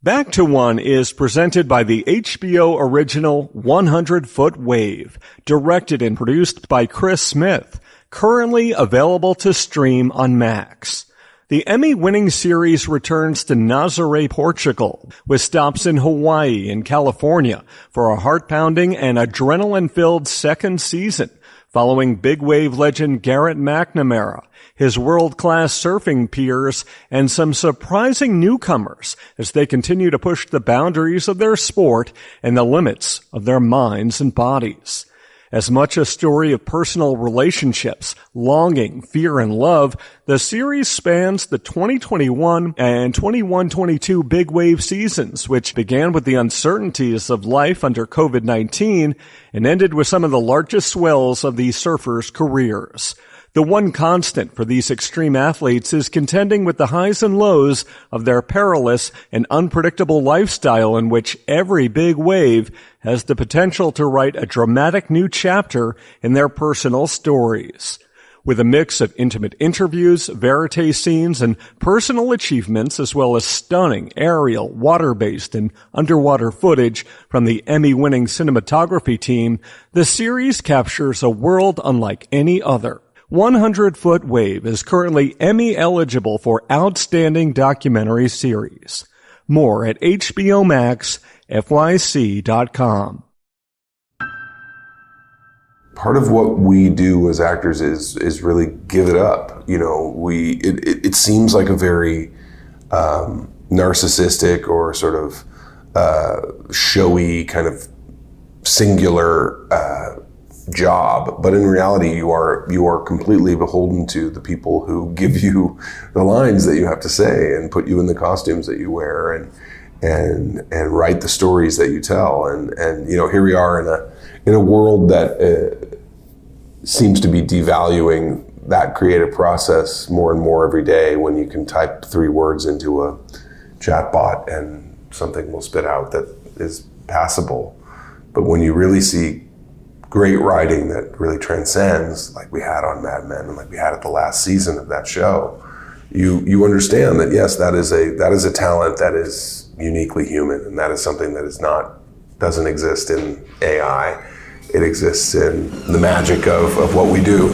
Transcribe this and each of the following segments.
Back to One is presented by the HBO original 100-Foot Wave, directed and produced by Chris Smith, currently available to stream on Max. The Emmy-winning series returns to Nazaré, Portugal, with stops in Hawaii and California for a heart-pounding and adrenaline-filled second season, following big wave legend Garrett McNamara, his world-class surfing peers, and some surprising newcomers as they continue to push the boundaries of their sport and the limits of their minds and bodies. As much a story of personal relationships, longing, fear, and love, the series spans the 2021 and 21-22 big wave seasons, which began with the uncertainties of life under COVID-19 and ended with some of the largest swells of these surfers' careers. The one constant for these extreme athletes is contending with the highs and lows of their perilous and unpredictable lifestyle, in which every big wave has the potential to write a dramatic new chapter in their personal stories. With a mix of intimate interviews, verite scenes, and personal achievements, as well as stunning aerial, water-based, and underwater footage from the Emmy-winning cinematography team, the series captures a world unlike any other. 100-Foot Wave is currently Emmy eligible for Outstanding Documentary Series. More at HBOMaxFYC.com. Part of what we do as actors is really give it up. You know, it seems like a very narcissistic or sort of showy kind of singular job, but in reality you are completely beholden to the people who give you the lines that you have to say and put you in the costumes that you wear and write the stories that you tell, and you know, here we are in a world that seems to be devaluing that creative process more and more every day, when you can type 3 words into a chatbot and something will spit out that is passable. But when you really see great writing that really transcends, like we had on Mad Men and like we had at the last season of that show, you understand that yes, that is a talent that is uniquely human, and that is something that doesn't exist in AI. It exists in the magic of what we do.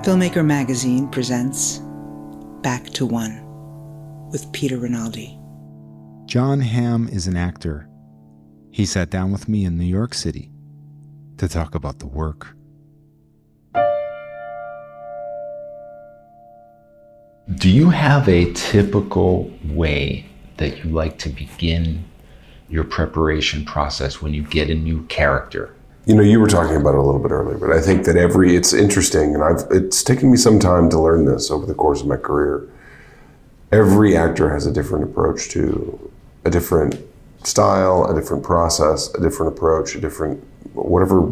Filmmaker Magazine presents Back to One with Peter Rinaldi. Jon Hamm is an actor. He sat down with me in New York City to talk about the work. Do you have a typical way that you like to begin your preparation process when you get a new character? You know, you were talking about it a little bit earlier, but I think that it's interesting, and it's taken me some time to learn this over the course of my career. Every actor has a different approach to a different style, a different process, a different approach, a different whatever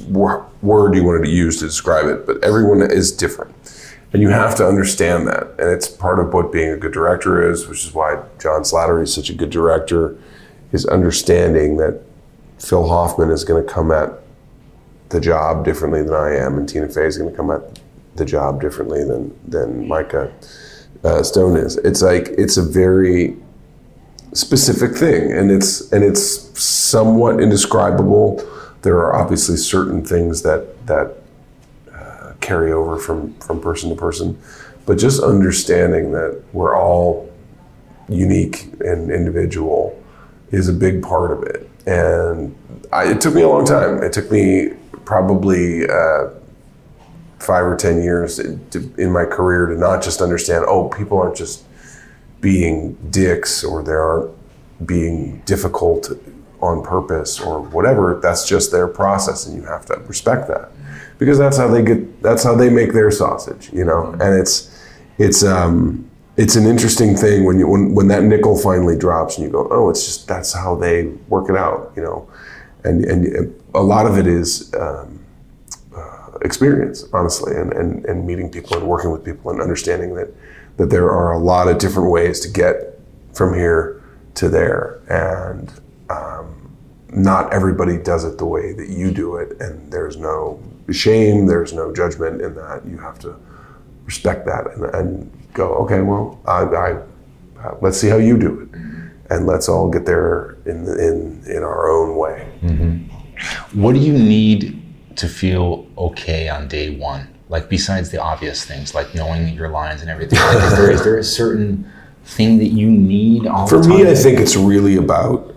word you wanted to use to describe it, but everyone is different. And you have to understand that. And it's part of what being a good director is, which is why John Slattery is such a good director, is understanding that Phil Hoffman is going to come at the job differently than I am, and Tina Fey is going to come at the job differently than Micah Stone is. It's like, it's a very specific thing, and it's somewhat indescribable. There are obviously certain things that carry over from person to person, but just understanding that we're all unique and individual is a big part of it. And it took me a long time. It took me probably 5 or 10 years in my career to not just understand, oh, people aren't just being dicks, or they aren't being difficult on purpose or whatever. That's just their process, and you have to respect that, because that's how they make their sausage, you know. And it's an interesting thing when that nickel finally drops and you go, oh, it's just, that's how they work it out, you know. And a lot of it is experience, honestly, and meeting people and working with people and understanding that there are a lot of different ways to get from here to there, and not everybody does it the way that you do it, and there's no shame, there's no judgment in that. You have to respect that and go, okay, well, let's see how you do it, and let's all get there in our own way. What do you need to feel okay on day one? Like, besides the obvious things, like knowing your lines and everything, like, is there a certain thing that you need all the time? For me, I think it's really about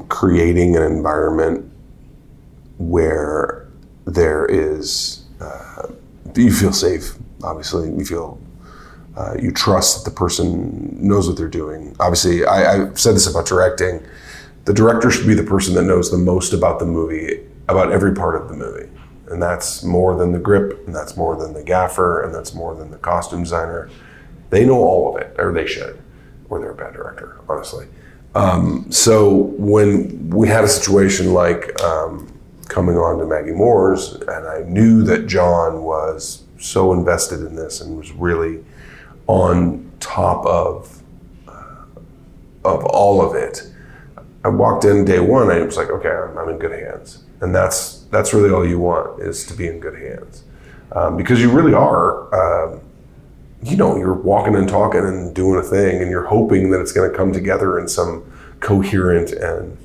creating an environment where there is, you feel safe, obviously. You feel, you trust that the person knows what they're doing. Obviously, I've said this about directing. The director should be the person that knows the most about the movie, about every part of the movie. And that's more than the grip, and that's more than the gaffer, and that's more than the costume designer. They know all of it, or they should, or they're a bad director, honestly. So when we had a situation like coming on to Maggie Moore's, and I knew that Jon was so invested in this and was really on top of all of it, I walked in day one, and I was like, okay, I'm in good hands. And that's really all you want, is to be in good hands. Because you really are, you're walking and talking and doing a thing, and you're hoping that it's going to come together in some coherent and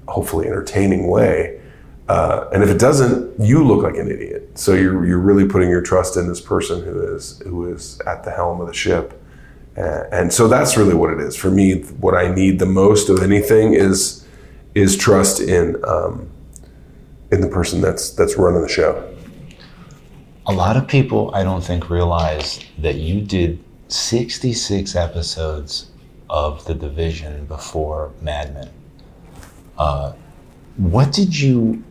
hopefully entertaining way. And if it doesn't, you look like an idiot. So you're really putting your trust in this person who is at the helm of the ship. And so that's really what it is. For me, what I need the most of anything is trust in the person that's running the show. A lot of people, I don't think, realize that you did 66 episodes of The Division before Mad Men. What did you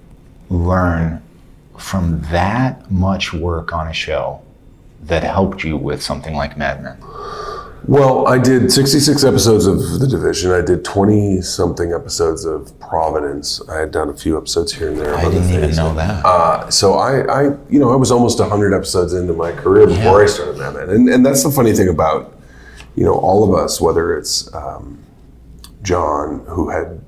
learn from that much work on a show that helped you with something like Mad Men? Well, I did 66 episodes of The Division. I did 20-something episodes of Providence. I had done a few episodes here and there. I didn't even know that. So I was almost 100 episodes into my career before I started Mad Men. And that's the funny thing about, all of us, whether it's Jon, who had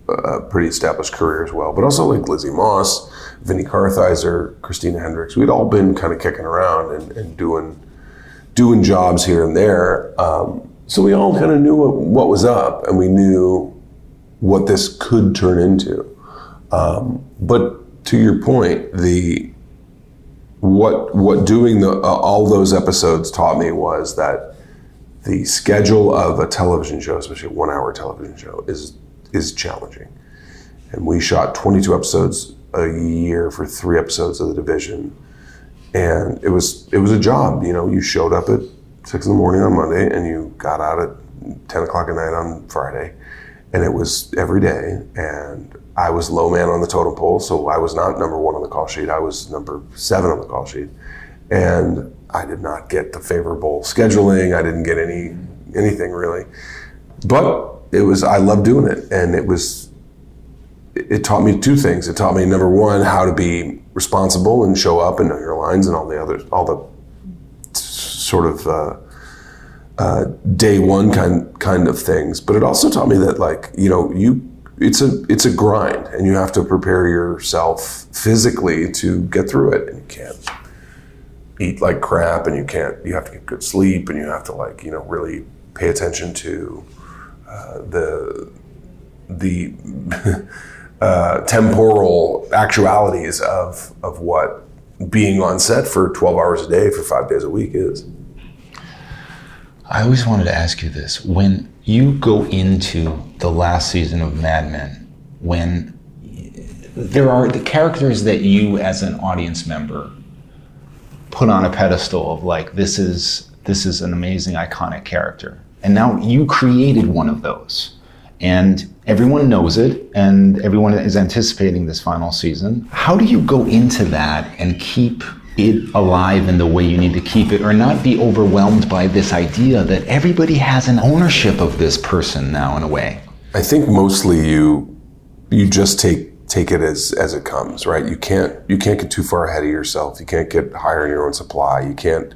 a pretty established career as well, but also like Lizzie Moss, Vinnie Kartheiser, Christina Hendricks. We'd all been kind of kicking around and doing jobs here and there. So we all kind of knew what was up, and we knew what this could turn into. But to your point, what doing all those episodes taught me was that the schedule of a television show, especially a 1-hour television show, is challenging. And we shot 22 episodes a year for 3 episodes of The Division. And it was a job. You showed up at 6 a.m. on Monday, and you got out at 10 o'clock at night on Friday, and it was every day. And I was low man on the totem pole, so I was not number 1 on the call sheet. I was number 7 on the call sheet, and I did not get the favorable scheduling. I didn't get anything really, but I loved doing it, and it taught me 2 things. It taught me, number 1, how to be responsible and show up and know your lines and all the sort of day one kind of things. But it also taught me that, like, it's a grind, and you have to prepare yourself physically to get through it. And you can't eat like crap, and you have to get good sleep, and you have to really pay attention to the temporal actualities of what being on set for 12 hours a day for 5 days a week is. I always wanted to ask you this. When you go into the last season of Mad Men, when there are the characters that you as an audience member put on a pedestal of, like, this is an amazing, iconic character, and now you created one of those, and everyone knows it, and everyone is anticipating this final season. How do you go into that and keep it alive in the way you need to keep it, or not be overwhelmed by this idea that everybody has an ownership of this person now, in a way? I think mostly you just take it as it comes, right? You can't get too far ahead of yourself. You can't get higher in your own supply. You can't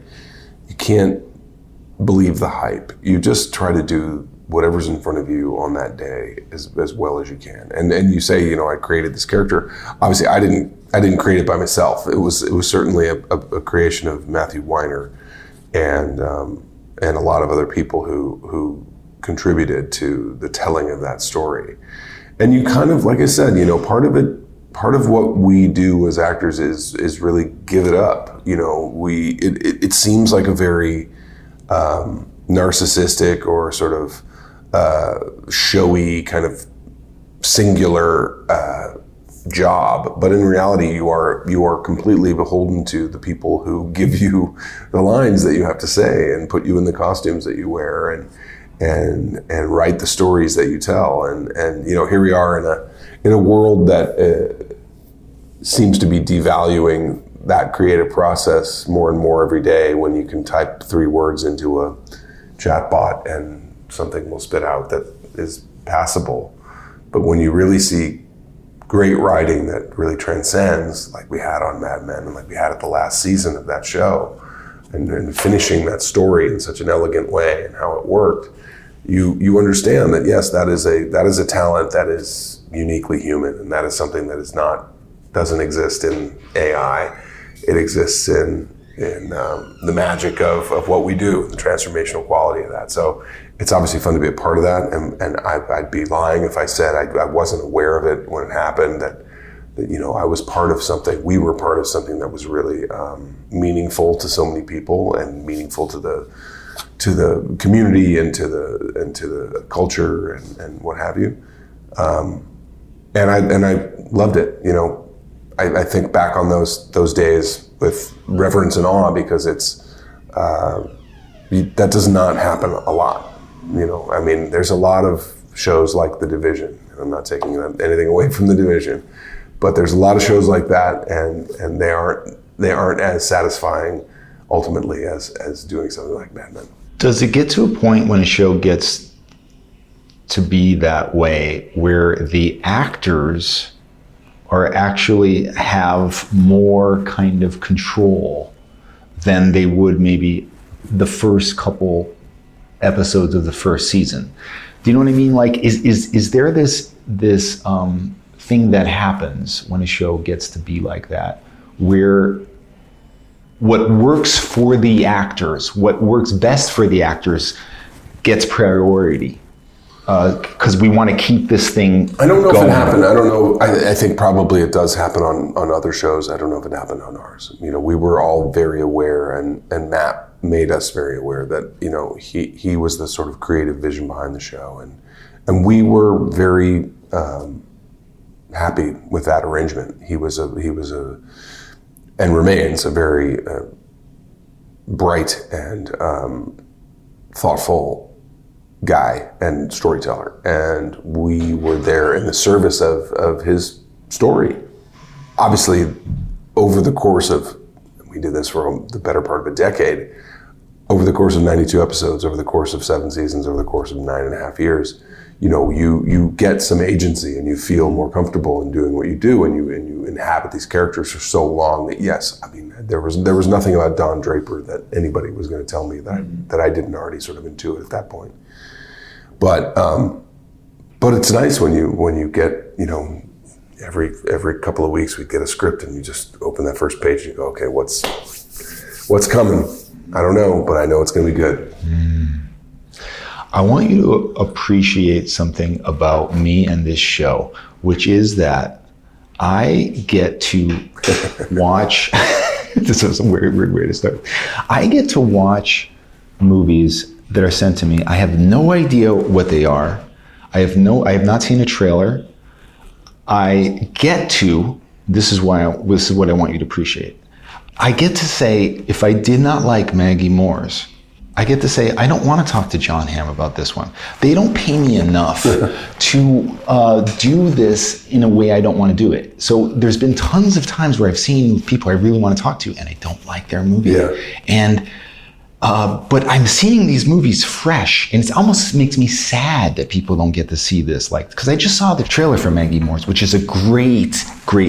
believe the hype. You just try to do whatever's in front of you on that day as well as you can. And you say, I created this character. Obviously, I didn't create it by myself. It was certainly a creation of Matthew Weiner and a lot of other people who contributed to the telling of that story. And you kind of, like I said, you know, part of what we do as actors is really give it up. You know, it seems like a very narcissistic or sort of showy kind of singular job, but in reality you are completely beholden to the people who give you the lines that you have to say and put you in the costumes that you wear and write the stories that you tell, and you know, here we are in a world that seems to be devaluing that creative process more and more every day, when you can type 3 words into a chatbot and something will spit out that is passable. But when you really see great writing that really transcends, like we had on Mad Men and like we had at the last season of that show, and finishing that story in such an elegant way and how it worked, you understand that yes, that is a talent that is uniquely human, and that is something that doesn't exist in AI. It exists in the magic of what we do, the transformational quality of that. So it's obviously fun to be a part of that, and I'd be lying if I said I wasn't aware of it when it happened, that you know, I was part of something, we were part of something that was really meaningful to so many people, and meaningful to the community and to the culture and what have you. And I loved it. You know, I think back on those days with reverence and awe, because that does not happen a lot. You know, I mean, there's a lot of shows like The Division. I'm not taking anything away from The Division, but there's a lot of shows like that, and they aren't as satisfying ultimately as doing something like Mad Men. Does it get to a point when a show gets to be that way, where the actors are actually have more kind of control than they would maybe the first couple episodes of the first season? Do you know what I mean? Like, is there this thing that happens when a show gets to be like that, where what works for the actors, what works best for the actors, gets priority? Because we want to keep this thing I don't know going. if it happened. I don't know. I think probably it does happen on other shows. I don't know if it happened on ours. You know, we were all very aware, and Matt made us very aware that, you know, he was the sort of creative vision behind the show, and we were very happy with that arrangement. He was and remains a very bright and thoughtful guy and storyteller, and we were there in the service of his story. Obviously, over the course of, we did this for the better part of a decade, over the course of 92 episodes, over the course of 7 seasons, over the course of 9.5 years, you know, you get some agency and you feel more comfortable in doing what you do, and you inhabit these characters for so long that, yes, I mean, there was nothing about Don Draper that anybody was going to tell me that I didn't already sort of intuit at that point. But it's nice when you get, you know, every couple of weeks we get a script and you just open that first page and you go, okay, what's coming? I don't know, but I know it's going to be good. I want you to appreciate something about me and this show, which is that I get to watch, this is a weird way to start. I get to watch movies that are sent to me. I have no idea what they are. I have not seen a trailer. I get to, this is what I want you to appreciate. I get to say, if I did not like Maggie Moore's, I get to say, I don't want to talk to Jon Hamm about this one. They don't pay me enough to do this in a way I don't want to do it. So there's been tons of times where I've seen people I really want to talk to and I don't like their movie. Yeah. And but I'm seeing these movies fresh, and it almost makes me sad that people don't get to see this. Like, because I just saw the trailer for Maggie Moore's, which is a great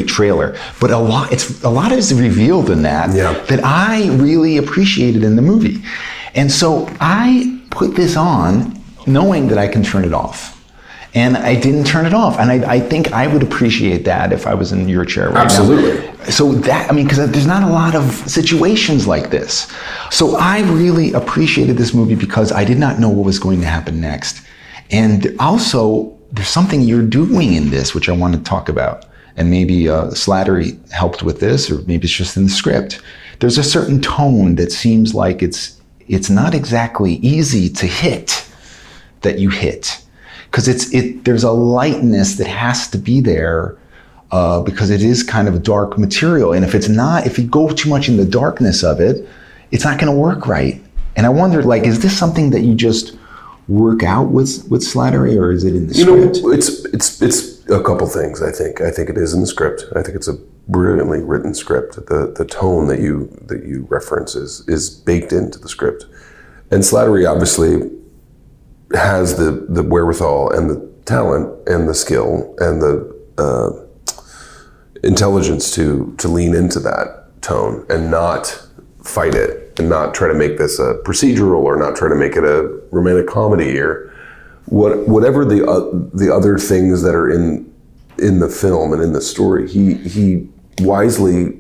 trailer. But a lot of it is revealed in that that I really appreciated in the movie. And so I put this on knowing that I can turn it off. And I didn't turn it off. And I think I would appreciate that if I was in your chair right Absolutely. now. So that, I mean, because there's not a lot of situations like this. So I really appreciated this movie because I did not know what was going to happen next. And also, there's something you're doing in this, which I want to talk about. And maybe Slattery helped with this, or maybe it's just in the script. There's a certain tone that seems like it's not exactly easy to hit, that you hit. Because there's a lightness that has to be there because it is kind of a dark material. And if you go too much in the darkness of it, it's not going to work right. And I wondered, like, is this something that you just work out with Slattery, or is it in the script? It's a couple things. I think it is in the script. I think it's a brilliantly written script. The tone that you reference is baked into the script, and Slattery obviously has the wherewithal and the talent and the skill and the intelligence to lean into that tone and not fight it, and not try to make this a procedural, or not try to make it a romantic comedy, or whatever the other things that are in the film and in the story. He wisely,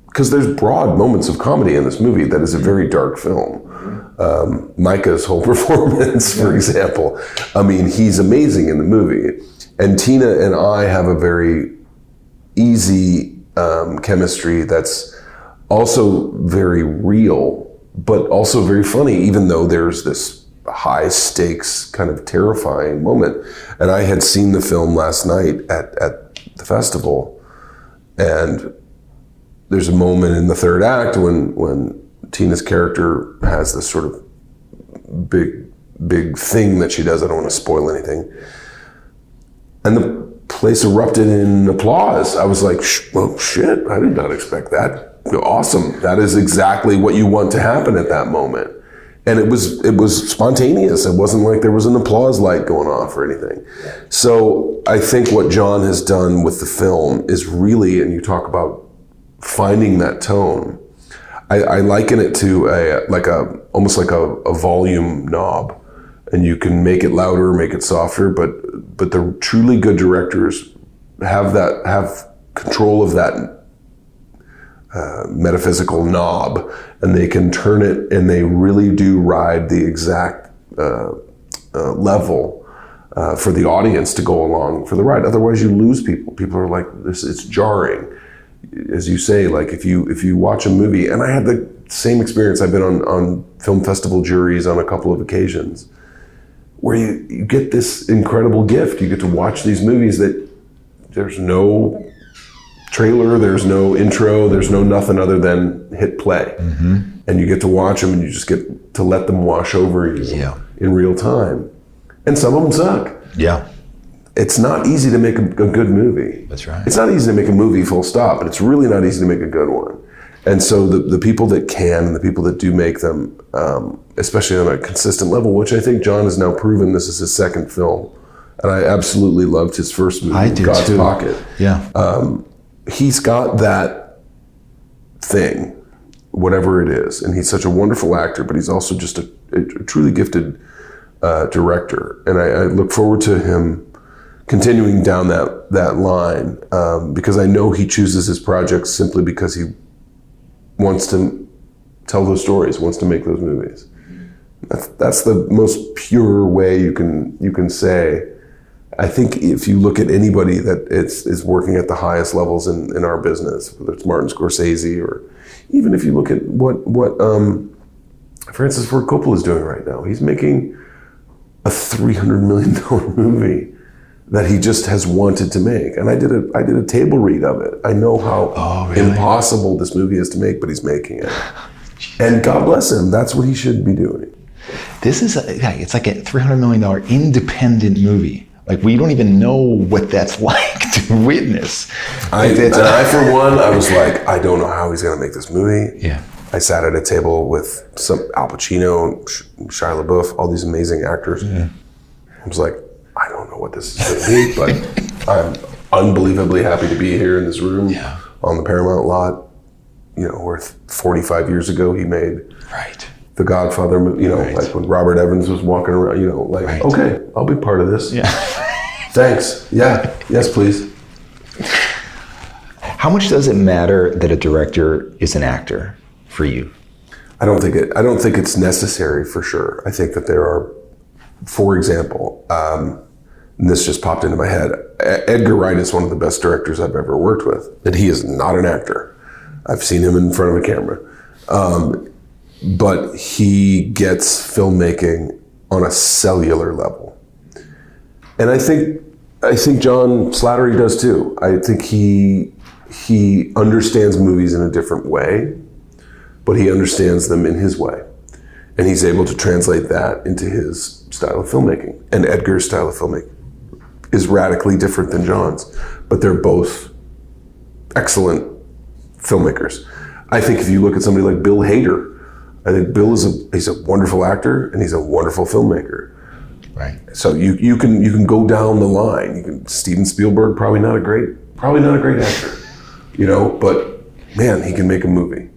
because there's broad moments of comedy in this movie that is a very dark film. Micah's whole performance, for example, I mean, he's amazing in the movie, and Tina and I have a very easy chemistry that's also very real, but also very funny, even though there's this high stakes kind of terrifying moment. And I had seen the film last night at the festival, and there's a moment in the third act when Tina's character has this sort of big thing that she does. I don't want to spoil anything. And the place erupted in applause. I was like, well, shit, I did not expect that. Awesome. That is exactly what you want to happen at that moment. And it was spontaneous. It wasn't like there was an applause light going off or anything. So I think what Jon has done with the film is really, and you talk about finding that tone, I liken it to almost like a volume knob, and you can make it louder, make it softer, but the truly good directors have control of that metaphysical knob, and they can turn it, and they really do ride the exact level for the audience to go along for the ride. Otherwise, you lose people. People are like, it's jarring. As you say, like if you watch a movie, and I had the same experience. I've been on film festival juries on a couple of occasions, where you get this incredible gift. You get to watch these movies that there's no trailer, there's no intro, there's no nothing other than hit play. Mm-hmm. And you get to watch them, and you just get to let them wash over you in real time. And some of them suck. Yeah. It's not easy to make a good movie. That's right. It's not easy to make a movie full stop, but it's really not easy to make a good one. And so the people that can, and the people that do make them, especially on a consistent level, which I think Jon has now proven, this is his second film. And I absolutely loved his first movie, God's too. Pocket. Yeah. He's got that thing, whatever it is. And he's such a wonderful actor, but he's also just a truly gifted director. And I look forward to him continuing down that line, because I know he chooses his projects simply because he wants to tell those stories, wants to make those movies. That's the most pure way you can say. I think if you look at anybody that is working at the highest levels in our business, whether it's Martin Scorsese, or even if you look at what Francis Ford Coppola is doing right now, he's making a $300 million movie that he just has wanted to make. And I did a table read of it. I know how impossible this movie is to make, but he's making it. And God bless him, that's what he should be doing. This is it's like a $300 million independent movie. Like, we don't even know what that's like to witness. I for one, I was like, I don't know how he's gonna make this movie. Yeah. I sat at a table with some Al Pacino, Shia LaBeouf, all these amazing actors. Yeah. I was like, I don't know what this is gonna be, but I'm unbelievably happy to be here in this room on the Paramount lot, where 45 years ago he made The Godfather, Right. like when Robert Evans was walking around, Right. okay, I'll be part of this. Yeah. Thanks. Yeah. Yes, please. How much does it matter that a director is an actor for you? I don't think it's necessary for sure. I think that there are, for example, and this just popped into my head. Edgar Wright is one of the best directors I've ever worked with, and he is not an actor. I've seen him in front of a camera. But he gets filmmaking on a cellular level. And I think John Slattery does too. I think he understands movies in a different way, but he understands them in his way. And he's able to translate that into his style of filmmaking. And Edgar's style of filmmaking is radically different than John's, but they're both excellent filmmakers. I think if you look at somebody like Bill Hader, I think Bill he's a wonderful actor and he's a wonderful filmmaker. Right. So you can go down the line. Steven Spielberg, probably not a great actor, but man, he can make a movie.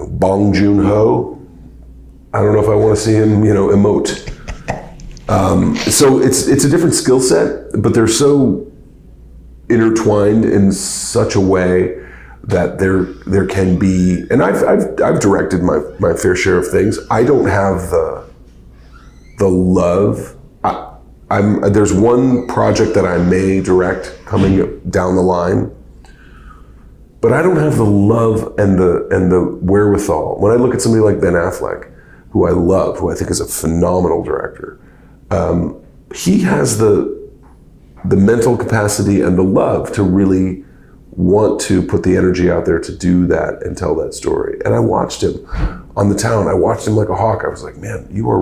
Bong Joon-ho, I don't know if I want to see him, emote. So it's a different skill set, but they're so intertwined in such a way that there can be, and I've directed my fair share of things. I don't have the love. There's one project that I may direct coming down the line, but I don't have the love and the wherewithal. When I look at somebody like Ben Affleck, who I love, who I think is a phenomenal director, he has the mental capacity and the love to really want to put the energy out there to do that and tell that story. And I watched him on The Town. I watched him like a hawk. I was like, man, you're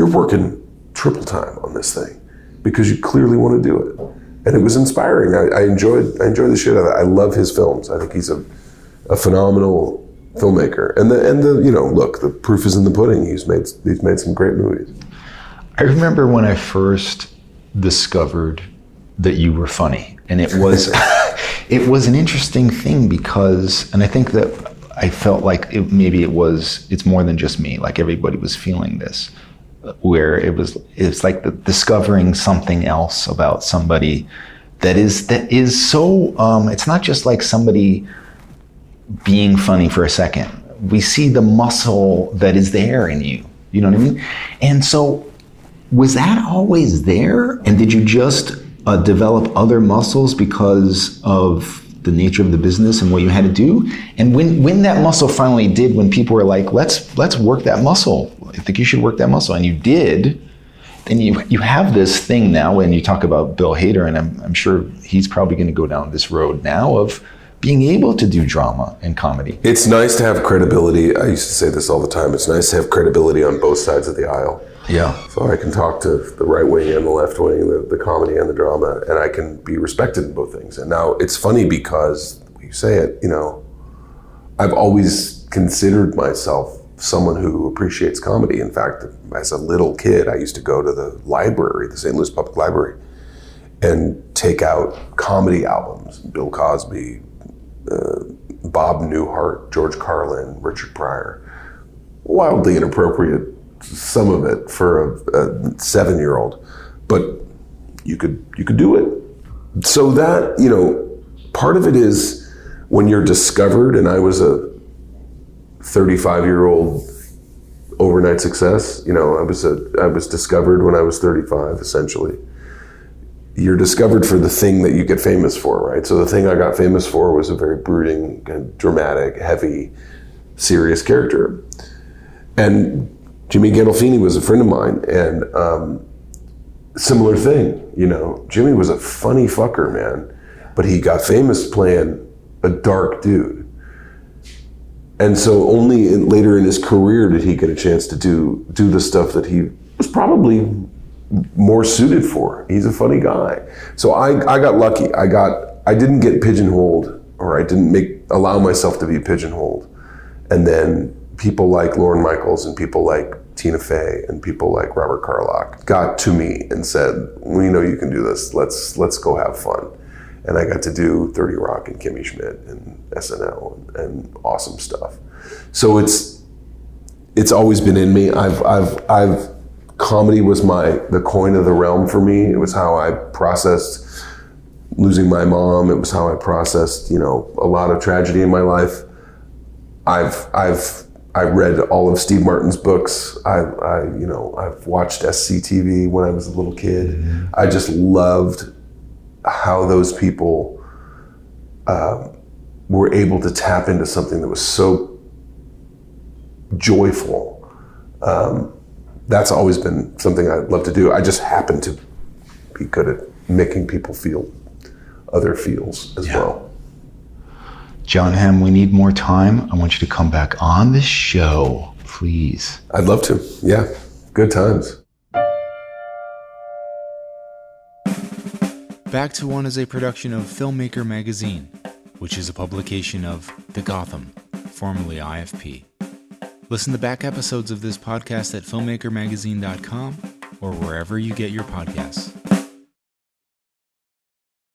working triple time on this thing because you clearly want to do it. And it was inspiring. I enjoyed the shit out of it. I love his films. I think he's a phenomenal filmmaker. And look, the proof is in the pudding. He's made some great movies. I remember when I first discovered that you were funny, and it was it was an interesting thing because, and I think that I felt like it's more than just me, like everybody was feeling this, where it's like discovering something else about somebody that is so, it's not just like somebody being funny for a second. We see the muscle that is there in you, you know what I mean? And so, was that always there? And did you just develop other muscles because of the nature of the business and what you had to do? And when that muscle finally did, when people were like, let's work that muscle, I think you should work that muscle, and you did, then you have this thing now, and you talk about Bill Hader, and I'm sure he's probably going to go down this road now of being able to do drama and comedy. It's nice to have credibility. I used to say this all the time. It's nice to have credibility on both sides of the aisle. Yeah. So I can talk to the right wing and the left wing, the comedy and the drama, and I can be respected in both things. And now it's funny because when you say it, I've always considered myself someone who appreciates comedy. In fact, as a little kid, I used to go to the library, the St. Louis Public Library, and take out comedy albums. Bill Cosby, Bob Newhart, George Carlin, Richard Pryor. Wildly inappropriate, some of it for a 7-year-old, but you could do it. So that, part of it is when you're discovered, and I was a 35-year-old overnight success. I was discovered when I was 35, essentially. You're discovered for the thing that you get famous for, right? So the thing I got famous for was a very brooding, kind of dramatic, heavy, serious character. And Jimmy Gandolfini was a friend of mine, and similar thing, Jimmy was a funny fucker, man, but he got famous playing a dark dude. And so only later in his career did he get a chance to do the stuff that he was probably more suited for. He's a funny guy. So I got lucky. I didn't get pigeonholed, or I didn't allow myself to be pigeonholed. And then people like Lorne Michaels and people like Tina Fey and people like Robert Carlock got to me and said, we know you can do this. Let's go have fun. And I got to do 30 Rock and Kimmy Schmidt and SNL and awesome stuff. So it's always been in me. Comedy was the coin of the realm for me. It was how I processed losing my mom. It was how I processed, a lot of tragedy in my life. I read all of Steve Martin's books. I've watched SCTV when I was a little kid. Mm-hmm. I just loved how those people were able to tap into something that was so joyful. That's always been something I'd love to do. I just happen to be good at making people feel other feels as well. Jon Hamm, we need more time. I want you to come back on this show, please. I'd love to. Yeah, good times. Back to One is a production of Filmmaker Magazine, which is a publication of The Gotham, formerly IFP. Listen to back episodes of this podcast at filmmakermagazine.com or wherever you get your podcasts.